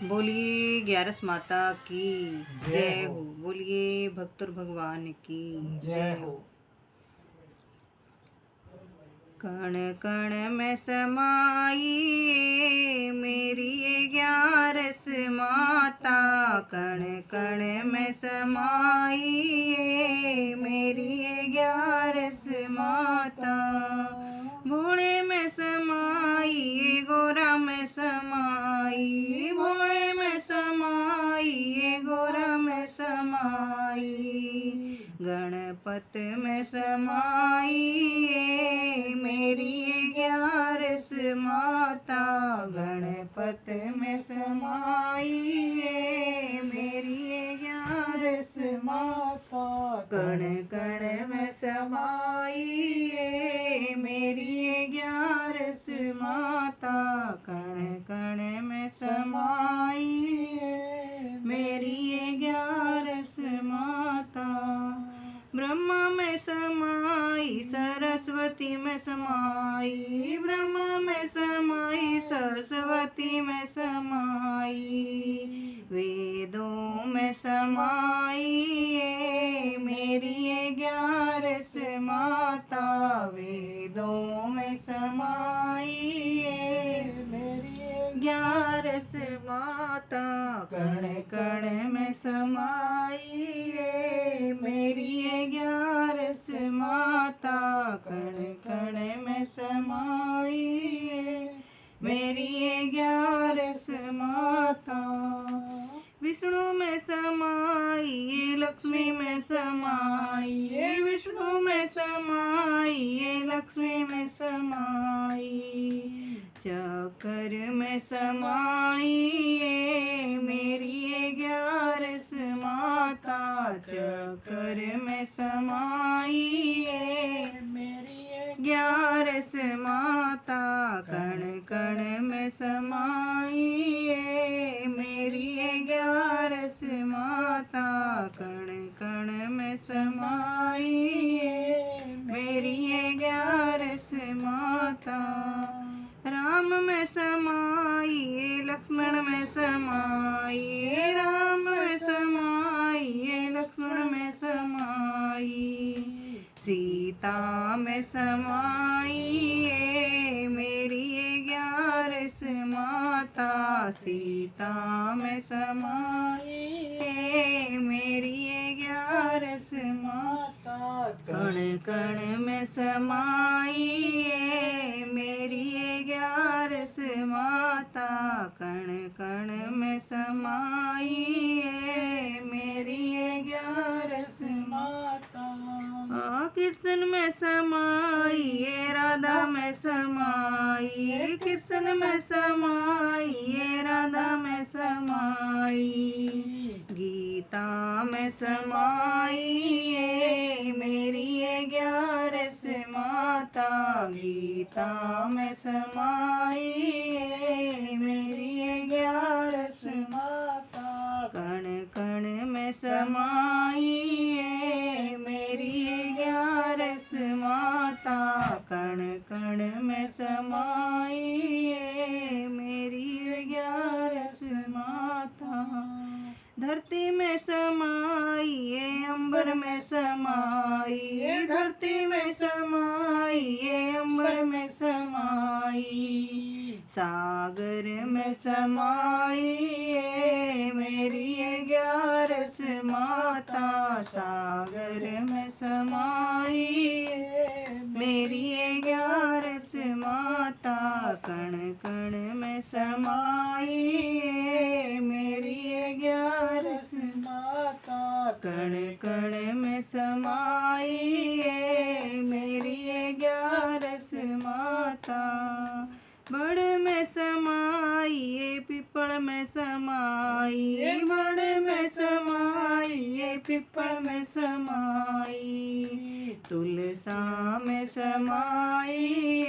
बोलिए ग्यारस माता की जय हो। बोलिए भक्तुर भगवान की जय हो। कण कण में समाई मेरी ग्यारस माता, कण कण में समाई मेरी ग्यारस माता। भोले में समाई गोरा में समाई, भोले में समाई गोरा में समाई। गणपत में समाई मेरी ग्यारस माता, गणपत में समाई मेरी ग्यारस माता। कण कण में समाई मेरी ग्यारस माता, कण कण में समाई मेरी ग्यारस माता। ब्रह्मा में समाई सरस्वती में समाई, ब्रह्मा में समाई सरस्वती में समाई। वेदों में समाई मेरी ग्यारस माता, वेदों में समाई मेरी ग्यारस माता। कण कण में समाई मेरी ग्यारस माता, कण कण में समाई मेरी ग्यारस माता। विष्णु में समाई लक्ष्मी में समाई, विष्णु में समाई लक्ष्मी में समाई। चक्र में समाई मेरी ग्यारस माता, चक्र में समाई मेरी ग्यारस माता। कण कण में समाई मेरी ग्यारस माता, कण कण में समाई मेरी ग्यारस माता। राम में समाई लक्ष्मण में समाई, राम में समाई लक्ष्मण में समाई। सीता में समाई मेरी ग्यारस माता, सीता में समाई मेरी ग्यारस माता। कण कण में समाई मेरी ग्यारस माता, कण कण में समाई मेरी ग्यारस माता। कृष्ण में समाई राधा में समाई, कृष्ण में समाई राधा में समाई। गीता में समाई मेरी ग्यारस माता, गीता में समाई मेरी ग्यारस माता। कण कण में समाई मेरी ग्यारस माता, कण कण में समाई मेरी ग्यारस माता। धरती में समाई अंबर में समाई, धरती में समाई अंबर में समाई। सागर में समाई मेरी ग्यारस माता, सागर में समाई मेरी ग्यारस माता। कण कण में समाई मेरी ग्यारस माता, कण कण में समाई मेरी ग्यारस माता। बड़ में समाई पिपल में समाई, बड़ में समाई पिपल में समाई। तुलसा में समाई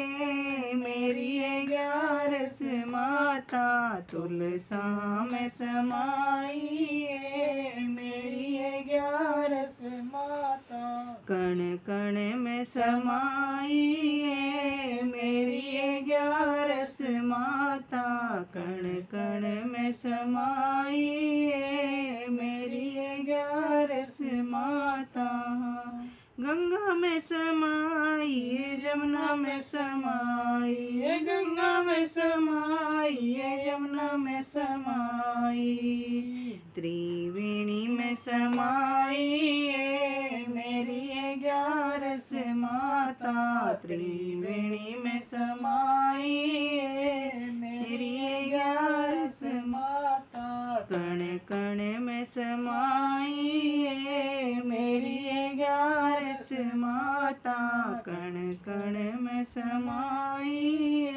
मेरी ग्यारस माता, तुलसा में समाई मेरी ग्यारस माता। कण कण में समाई मेरी ग्यारस माता, कण कण में समाई समाई मेरी 11 माता। गंगा में समाई जमुना में समाई, गंगा में समाई यमुना में समाई, त्रिवेणी में समाई मेरी 11 माता। त्रिवेणी में समाई मेरी 11 माता। कण कण में समाई मेरी 11 माता। कण कण में समाई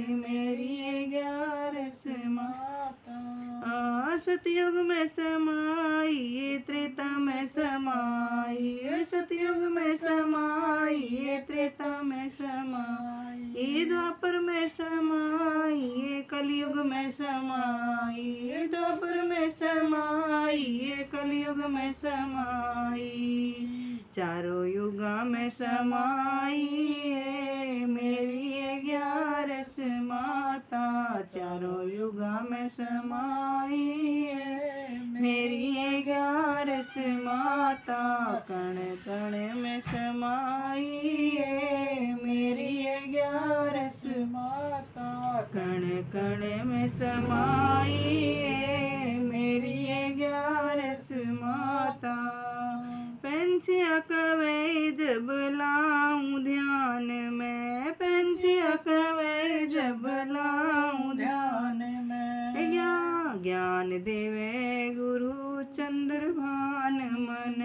मेरी 11 माता। सतयुग में समाई त्रेता में समाई, सतयुग में समाई त्रेता में समाई, द्वापर में समाई कलयुग में समाई, द्वापर में समाई कलयुग में समाई, चारों युगा में समाई मेरी 11 माता। चारों युगा में समाई मेरी 11 माता। कण कण में समाई मेरी 11 माता। कण कण में समाई मेरी 11 माता। पंछिया कवे जब लाऊं ध्यान में, पंछिया कवे जब लाऊं ध्यान में, ज्ञान देवे गुरु चंद्रभान मन,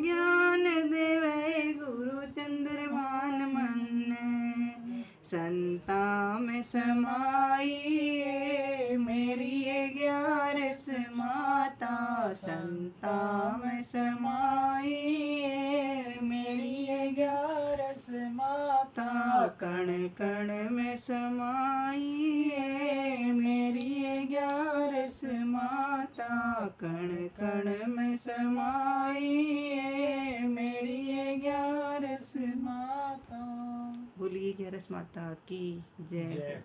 ज्ञान देवे गुरु चंद्रभान मन, संता में समाई मेरी 11 माता। संता में समाई मेरी 11 माता। कण कण में समाई मेरी 11 माता। कण कण में समाई मेरी 11 माता। बोलिए 11 माता की जय।